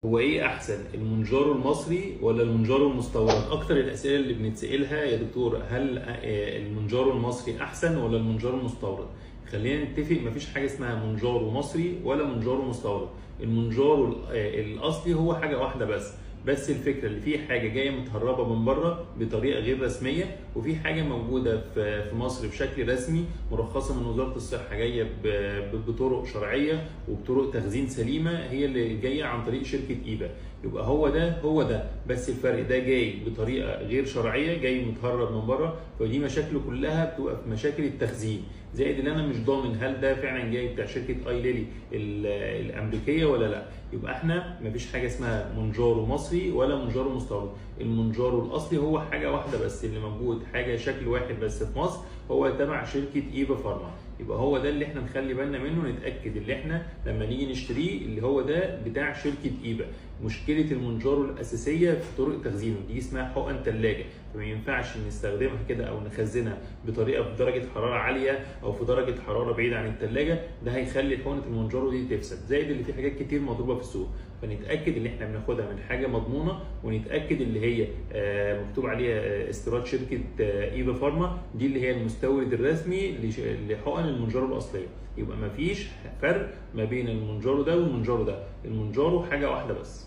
هو ايه احسن، المونجارو المصري ولا المونجارو المستورد؟ اكتر الاسئله اللي بنتسالها يا دكتور، هل المونجارو المصري احسن ولا المونجارو المستورد؟ خلينا نتفق، مفيش حاجه اسمها مونجارو مصري ولا مونجارو مستورد. المونجارو الاصلي هو حاجه واحده بس الفكره اللي فيه حاجه جايه متهربه من بره بطريقه غير رسميه، وفي حاجه موجوده في مصر بشكل رسمي مرخصه من وزاره الصحه، جايه بطرق شرعيه وبطرق تخزين سليمه، هي اللي جايه عن طريق شركه ايبا. يبقى هو ده بس الفرق، ده جاي بطريقه غير شرعيه، جاي متهرب من بره، فدي مشاكله كلها بتبقى في مشاكل التخزين، زائد ان انا مش ضامن هل ده فعلا جاي بتاع شركه اي ليلي الامريكيه ولا لا. يبقى احنا مفيش حاجه اسمها مونجارو مصري ولا مونجارو مستورد. المونجارو الاصلي هو حاجه واحده بس اللي موجود، حاجه شكل واحد بس في مصر، هو تبع شركه ايبا فارما. يبقى هو ده اللي احنا نخلي بالنا منه، نتاكد اللي احنا لما نيجي نشتريه اللي هو ده بتاع شركه ايبا. مشكله المونجارو الاساسيه في طرق تخزينه، دي اسمها حقن ثلاجه، فما ينفعش نستخدمها كده او نخزنها بطريقه في درجه حراره عاليه او في درجه حراره بعيده عن الثلاجه، ده هيخلي حقنه المونجارو دي تفسد، زائد اللي في حاجات كتير مضروبه في السوق. فنتاكد ان احنا بناخدها من حاجه مضمونه، ونتاكد اللي هي مكتوب عليها استيراد شركه ايبا فارما، دي اللي هي المستورد الرسمي لحقن المونجارو الاصليه. يبقى مفيش فرق ما بين المونجارو ده والمونجارو ده، المونجارو حاجه واحده بس.